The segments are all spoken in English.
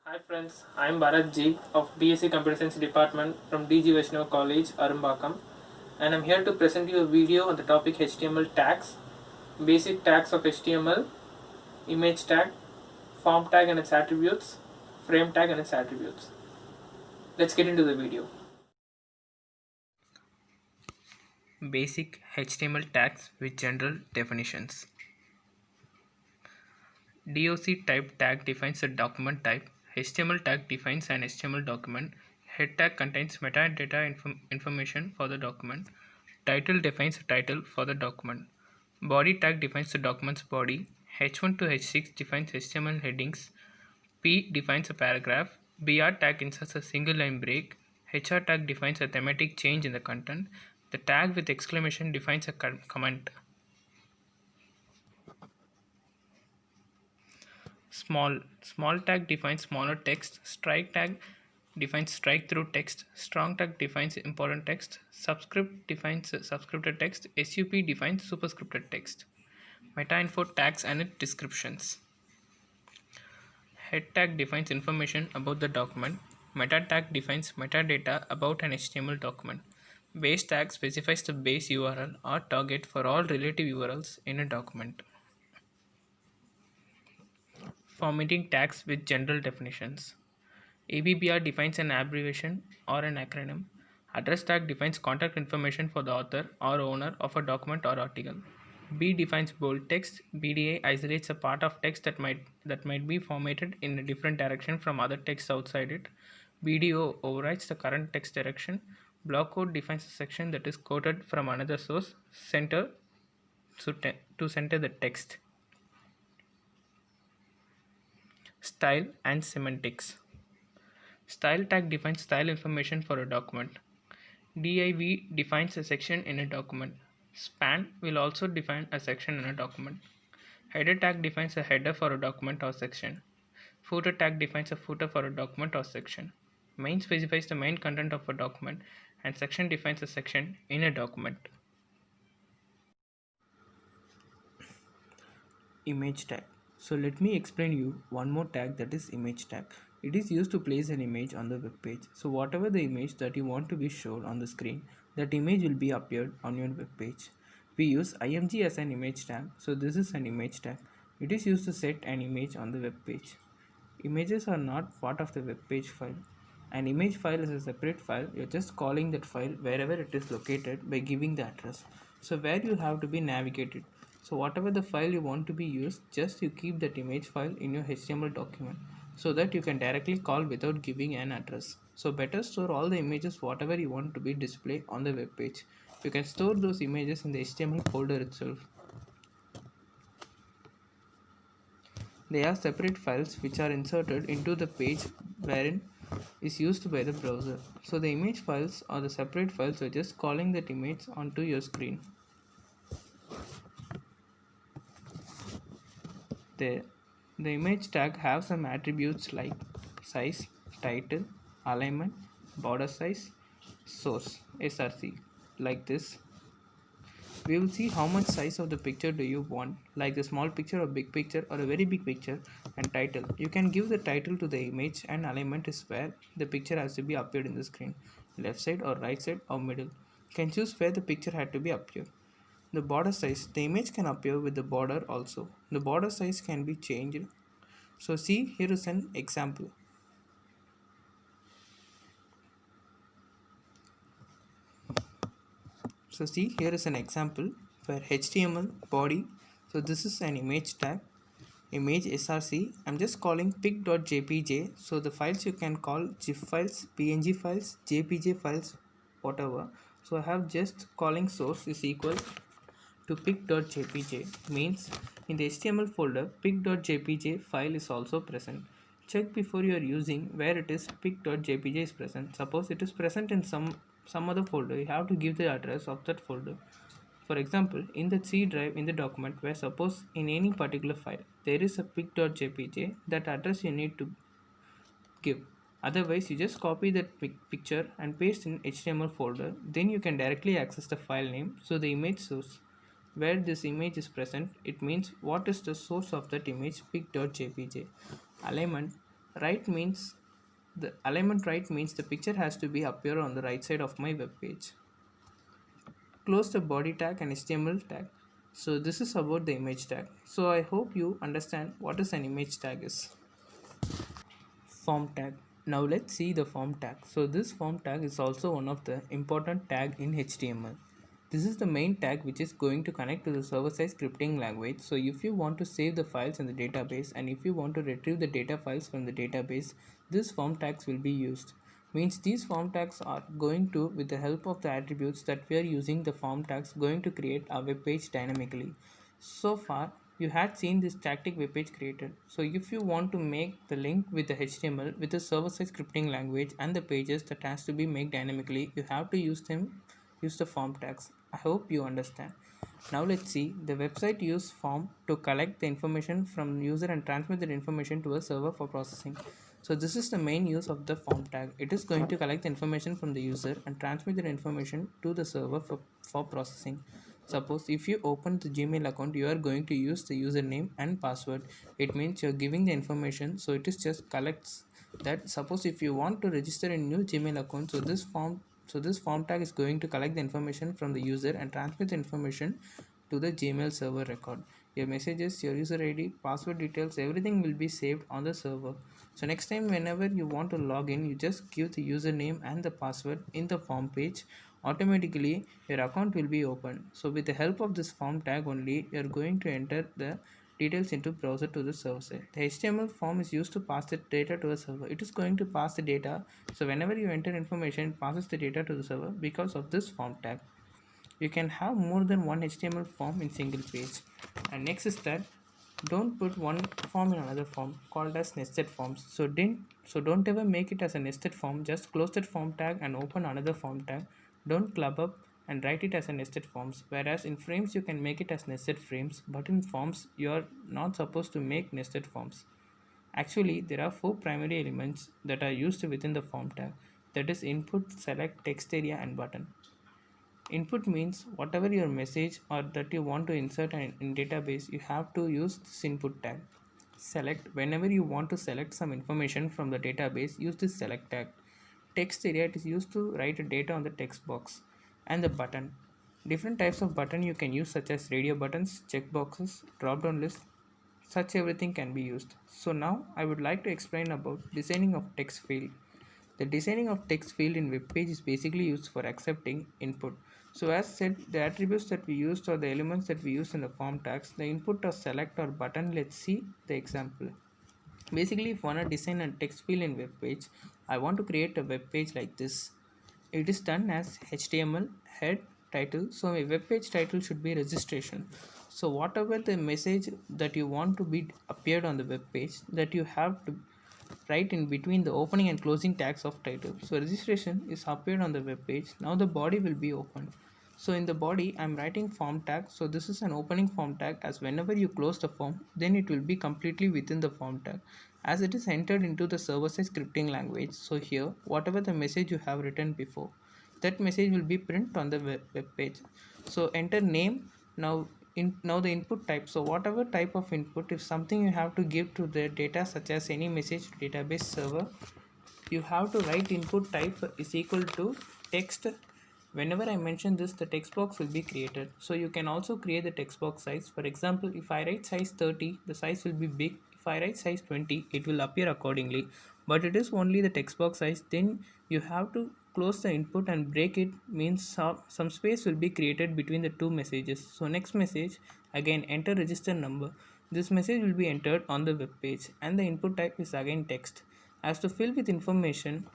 Hi friends, I am Bharath G of B.sc Computer Science Department from DG Vaishnav College, Arumbakkam, and I am here to present you a video on the topic HTML tags, basic tags of HTML, image tag, form tag and its attributes, frame tag and its attributes. Let's get into the video. Basic HTML tags with general definitions. DOC type tag defines a document type. HTML tag defines an HTML document. Head tag contains metadata information for the document. Title defines a title for the document. Body tag defines the document's body. H1 to H6 defines HTML headings. P defines a paragraph. BR tag inserts a single line break. HR tag defines a thematic change in the content. The tag with exclamation defines a comment. Small tag defines smaller text. Strike tag defines strike through text. Strong tag defines important text. Subscript defines subscripted text. SUP defines superscripted text. Meta info tags and its descriptions. Head tag defines information about the document. Meta tag defines metadata about an HTML document. Base tag specifies the base URL or target for all relative URLs in a document. Formatting tags with general definitions. ABBR defines an abbreviation or an acronym. Address tag defines contact information for the author or owner of a document or article. B defines bold text. BDA isolates a part of text that might be formatted in a different direction from other text outside it. BDO overrides the current text direction. Block code defines a section that is quoted from another source to center the text. Style and semantics. Style tag defines style information for a document. Div defines a section in a document. Span will also define a section in a document. Header tag defines a header for a document or section. Footer tag defines a footer for a document or section. Main specifies the main content of a document, and section defines a section in a document. Image tag. So let me explain you one more tag, that is image tag. It is used to place an image on the web page. So whatever the image that you want to be shown on the screen, that image will be appeared on your web page. We use img as an image tag. So this is an image tag. It is used to set an image on the web page. Images are not part of the web page file. An image file is a separate file. You're just calling that file wherever it is located by giving the address. So where you have to be navigated. So whatever the file you want to be used, just you keep that image file in your HTML document so that you can directly call without giving an address. So better store all the images whatever you want to be displayed on the web page. You can store those images in the HTML folder itself. They are separate files which are inserted into the page wherein is used by the browser. So the image files are the separate files. You're just calling that image onto your screen. The image tag have some attributes like size, title, alignment, border size, source, src, like this. We will see how much size of the picture do you want, like the small picture or big picture or a very big picture, and title. You can give the title to the image, and alignment is where the picture has to be appeared in the screen, left side or right side or middle. You can choose where the picture had to be appeared. The border size, the image can appear with the border also. The border size can be changed. So see, here is an example. So see, here is an example for HTML body. So this is an image tag, image src. I'm just calling pic.jpg. So the files you can call GIF files, PNG files, JPG files, whatever. So I have just calling source is equal to pic.jpg, means in the HTML folder pic.jpg file is also present. Check before you are using where it is pic.jpg is present. Suppose it is present in some other folder, you have to give the address of that folder. For example, in the C drive in the document, where suppose in any particular file there is a pic.jpg, that address you need to give. Otherwise you just copy that picture and paste in HTML folder, then you can directly access the file name. So the image source where this image is present, it means what is the source of that image, pic.jpg. Alignment, Right means the alignment right means the picture has to be appear on the right side of my web page. Close the body tag and HTML tag. So this is about the image tag. So I hope you understand what is an image tag is. Form tag. Now let's see the form tag. So this form tag is also one of the important tag in HTML. This is the main tag which is going to connect to the server-side scripting language. So if you want to save the files in the database and if you want to retrieve the data files from the database, this form tags will be used. Means these form tags are going to, with the help of the attributes that we are using the form tags, going to create a web page dynamically. So far you had seen this static web page created. So if you want to make the link with the HTML with the server-side scripting language and the pages that has to be made dynamically, you have to use the form tags. I hope you understand. Now let's see the website use form to collect the information from the user and transmit that information to a server for processing. So this is the main use of the form tag. It is going to collect the information from the user and transmit the information to the server for processing. Suppose if you open the Gmail account, you are going to use the username and password. It means you're giving the information, so it is just collects that. Suppose if you want to register a new Gmail account, so this form tag is going to collect the information from the user and transmit the information to the Gmail server record. Your messages, your user ID, password details, everything will be saved on the server. So next time whenever you want to log in, you just give the username and the password in the form page. Automatically your account will be open. So with the help of this form tag only, you are going to enter the details into browser to the server side. The HTML form is used to pass the data to a server. It is going to pass the data. So whenever you enter information, it passes the data to the server because of this form tag. You can have more than one HTML form in single page. And next is that don't put one form in another form, called as nested forms. So don't ever make it as a nested form. Just close that form tag and open another form tag. Don't club up and write it as a nested forms. Whereas in frames you can make it as nested frames, but in forms you are not supposed to make nested forms. Actually, there are 4 primary elements that are used within the form tag, that is input, select, text area and button. Input means whatever your message or that you want to insert in database, you have to use this input tag. Select, whenever you want to select some information from the database, use this select tag. Text area, it is used to write data on the text box. And the button, different types of button you can use, such as radio buttons, checkboxes, drop down list, such everything can be used. So now I would like to explain about designing of text field. The designing of text field in web page is basically used for accepting input. So as said, the attributes that we used or the elements that we used in the form tags, the input or select or button. Let's see the example. Basically, if I want to design a text field in web page, I want to create a web page like this. It is done as HTML head title. So a web page title should be registration. So whatever the message that you want to be appeared on the web page, that you have to write in between the opening and closing tags of title. So registration is appeared on the web page. Now the body will be open. So in the body I'm writing form tag. So this is an opening form tag, as whenever you close the form, then it will be completely within the form tag, as it is entered into the server-side scripting language. So here whatever the message you have written before, that message will be print on the web page. So enter name. Now the input type. So whatever type of input, if something you have to give to the data, such as any message to database server, you have to write input type is equal to text. Whenever I mention this, the text box will be created. So you can also create the text box size. For example, if I write size 30, the size will be big. If I write size 20, it will appear accordingly, but it is only the text box size. Then you have to close the input and break it, means some space will be created between the two messages. So next message, again enter register number. This message will be entered on the web page and the input type is again text. As to fill with information,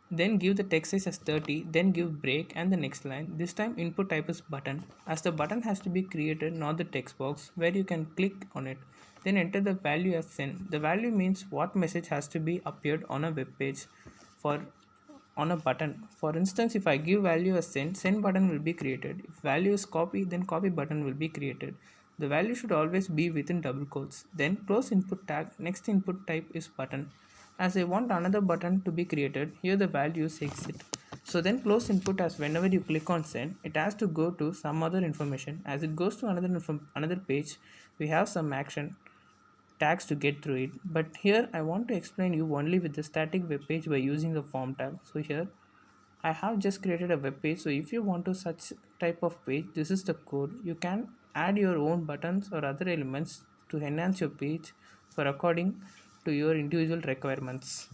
then give the text size as 30, then give break and the next line. This time input type is button, as the button has to be created, not the text box where you can click on it. Then enter the value as send. The value means what message has to be appeared on a web page for on a button. For instance, if I give value as send button will be created. If value is copy, then copy button will be created. The value should always be within double quotes. Then close input tag. Next input type is button. As I want another button to be created, here the value is exit. So then close input, as whenever you click on send, it has to go to some other information. As it goes to another page, we have some action. tags to get through it, but here I want to explain you only with the static web page by using the form tag. So here I have just created a web page. So if you want to such type of page, this is the code. You can add your own buttons or other elements to enhance your page for according to your individual requirements.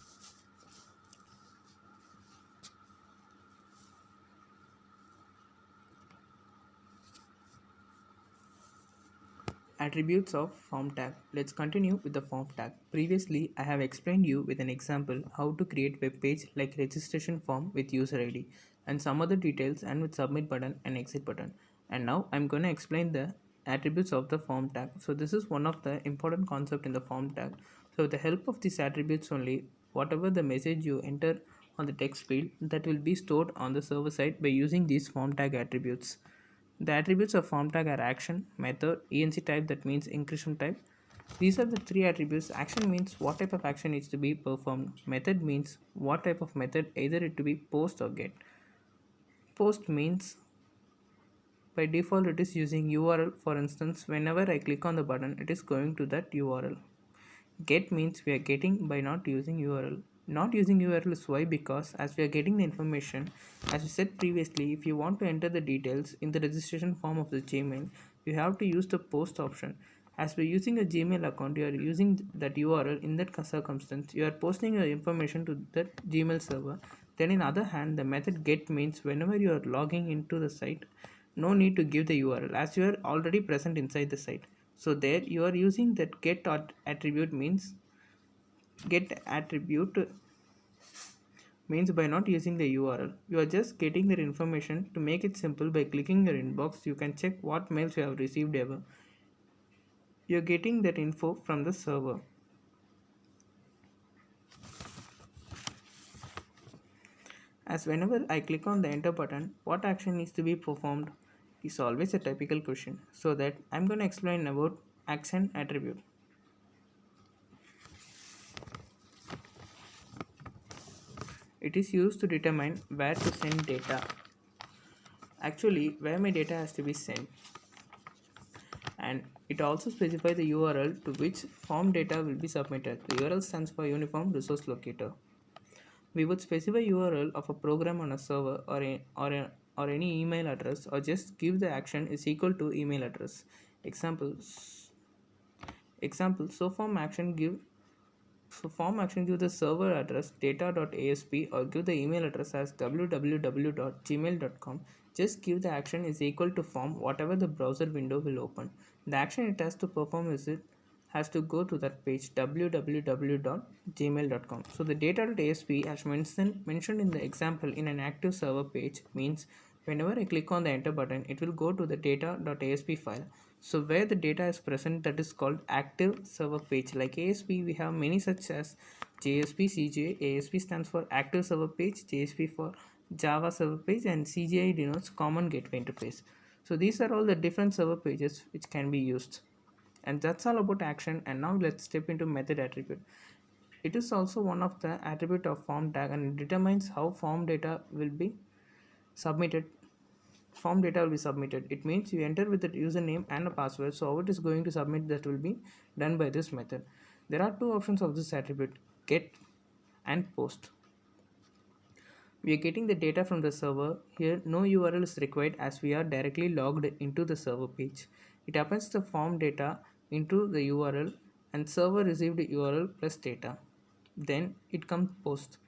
Attributes of form tag. Let's continue with the form tag. Previously, I have explained you with an example how to create web page like registration form with user ID and some other details and with submit button and exit button. And now I'm going to explain the attributes of the form tag. So this is one of the important concept in the form tag. So with the help of these attributes only, whatever the message you enter on the text field, that will be stored on the server side by using these form tag attributes. The attributes of form tag are action, method, enc type, that means encryption type. These are the three attributes. Action means what type of action needs to be performed. Method means what type of method, either it to be post or get. Post means by default it is using URL. For instance, whenever I click on the button, it is going to that URL. Get means we are getting by not using URL. Not using URL is why, because as we are getting the information, as we said previously, if you want to enter the details in the registration form of the Gmail, you have to use the post option. As we're using a Gmail account, you are using that URL. In that circumstance, you are posting your information to that Gmail server. Then in other hand, the method get means whenever you are logging into the site, no need to give the URL as you are already present inside the site. So there you are using that get attribute means get attribute means by not using the URL, you are just getting their information. To make it simple, by clicking your inbox, you can check what mails you have received ever. You're getting that info from the server. As whenever I click on the enter button, what action needs to be performed is always a typical question. So that I'm going to explain about action attribute. It is used to determine where to send data. Actually, where my data has to be sent. And it also specifies the URL to which form data will be submitted. The URL stands for Uniform Resource Locator. We would specify URL of a program on a server or any email address, or just give the action is equal to email address. Examples. So form action give the server address data.asp or give the email address as www.gmail.com. Just give the action is equal to form whatever the browser window will open. The action it has to perform is it has to go to that page www.gmail.com. So the data.asp, as mentioned in the example, in an active server page means whenever I click on the enter button, it will go to the data.asp file. So where the data is present, that is called active server page. Like ASP, we have many such as JSP, CJ. ASP stands for active server page, JSP for Java server page, and CGI denotes common gateway interface. So these are all the different server pages which can be used. And that's all about action. And now let's step into method attribute. It is also one of the attribute of form tag, and it determines how form data will be submitted. Form data will be submitted. It means you enter with the username and a password. So how it is going to submit, that will be done by this method. There are two options of this attribute, get and post. We are getting the data from the server. Here no URL is required as we are directly logged into the server page. It appends the form data into the URL and server received URL plus data. Then it comes post.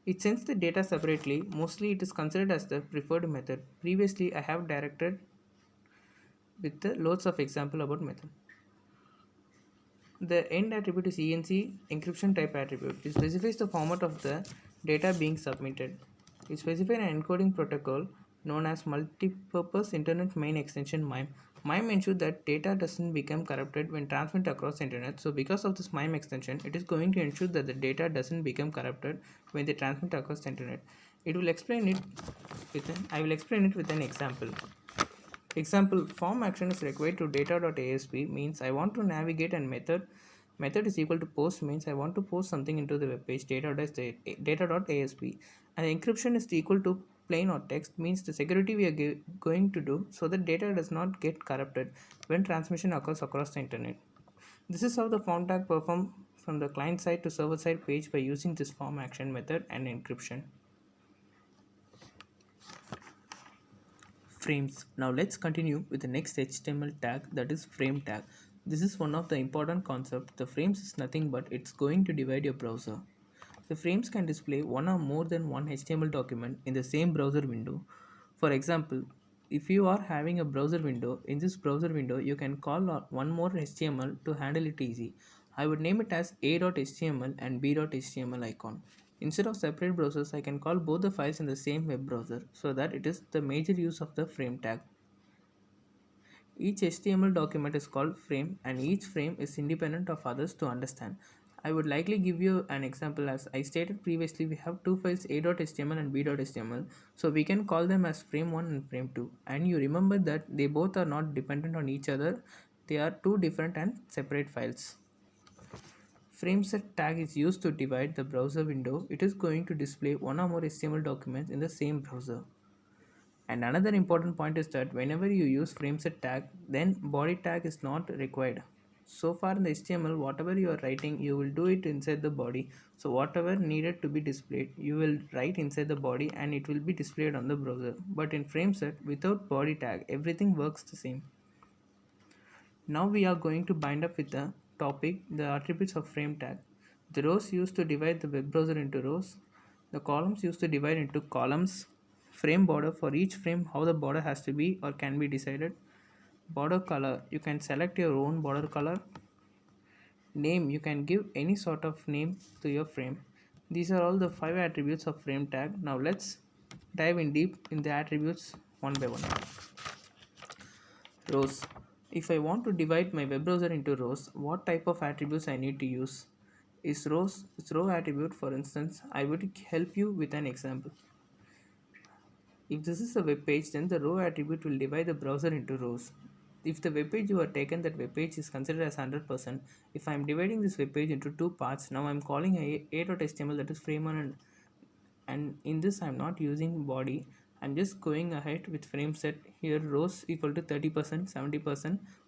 It sends the data separately. Mostly it is considered as the preferred method. Previously I have directed with the loads of example about method. The end attribute is ENC encryption type attribute. It specifies the format of the data being submitted. It specifies an encoding protocol known as multipurpose internet main extension MIME. MIME ensures that data doesn't become corrupted when transmitted across the internet. So because of this MIME extension, it is going to ensure that the data doesn't become corrupted when they transmit across the internet. I will explain it with an example. Example, form action is required to data.asp means I want to navigate, and method is equal to post means I want to post something into the web page data.asp, and encryption is equal to plain or text means the security we are going to do so that data does not get corrupted when transmission occurs across the internet. This is how the form tag perform from the client side to server side page by using this form action method and encryption. Frames. Now let's continue with the next HTML tag, that is frame tag. This is one of the important concepts. The frames is nothing but it's going to divide your browser. The frames can display one or more than one HTML document in the same browser window. For example, if you are having a browser window, in this browser window you can call one more HTML to handle it easy. I would name it as a.html and b.html icon. Instead of separate browsers, I can call both the files in the same web browser, so that it is the major use of the frame tag. Each HTML document is called frame and each frame is independent of others to understand. I would likely give you an example. As I stated previously, we have two files a.html and b.html, so we can call them as frame 1 and frame 2, and you remember that they both are not dependent on each other, they are two different and separate files. Frameset tag is used to divide the browser window. It is going to display one or more HTML documents in the same browser. And another important point is that whenever you use frameset tag, then body tag is not required. So far in the HTML, whatever you are writing, you will do it inside the body. So whatever needed to be displayed, you will write inside the body and it will be displayed on the browser. But in frameset, without body tag, everything works the same. Now we are going to bind up with the topic, the attributes of frame tag. The rows used to divide the web browser into rows. The columns used to divide into columns. Frame border, for each frame how the border has to be or can be decided. Border color, you can select your own border color. Name, you can give any sort of name to your frame. These are all the 5 attributes of frame tag. Now let's dive in deep in the attributes one by one. Rows. If I want to divide my web browser into rows, what type of attributes I need to use? Is row attribute, for instance. I would help you with an example. If this is a web page, then the row attribute will divide the browser into rows. If the web page you are taken, that web page is considered as 100%. If I am dividing this web page into two parts, now I am calling a.html, that is frame 1, and in this I am not using body. I'm just going ahead with frame set. Here rows equal to 30%, 70.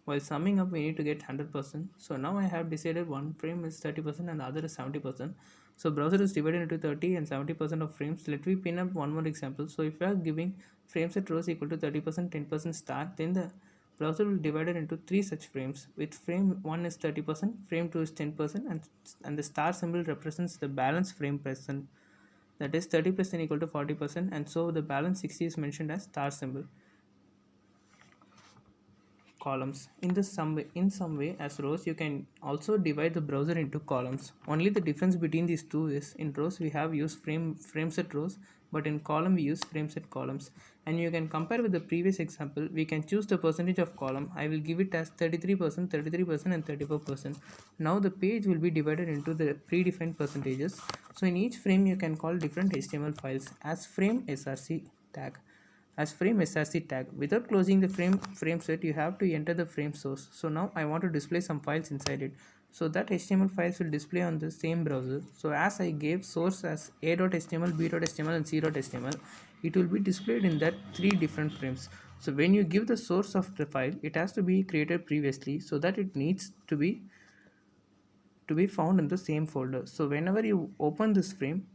While summing up, we need to get 100%. So now I have decided one frame is 30% and the other is 70%. So browser is divided into 30 and 70% of frames. Let me pin up one more example. So if you are giving frame set rows equal to 30%, 10% star, then the browser will divide it into 3 such frames. With frame 1 is 30%, frame 2 is 10%, and the star symbol represents the balance frame present. That is 30% equal to 40%, and so the balance 60 is mentioned as star symbol. Columns. In some way as rows, you can also divide the browser into columns. Only the difference between these two is in rows we have used frame set rows, but in column we use frame set columns. And you can compare with the previous example. We can choose the percentage of column. I will give it as 33%, 33%, and 34%. Now the page will be divided into the predefined percentages. So in each frame you can call different HTML files as frame src tag. Without closing the frame set, you have to enter the frame source. So now I want to display some files inside it, so that HTML files will display on the same browser. So as I gave source as a.html, b.html, and c.html, it will be displayed in that 3 different frames. So when you give the source of the file, it has to be created previously, so that it needs to be found in the same folder. So whenever you open this frame,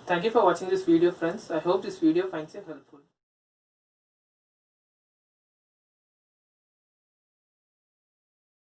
thank you for watching this video, friends. I hope this video finds you helpful.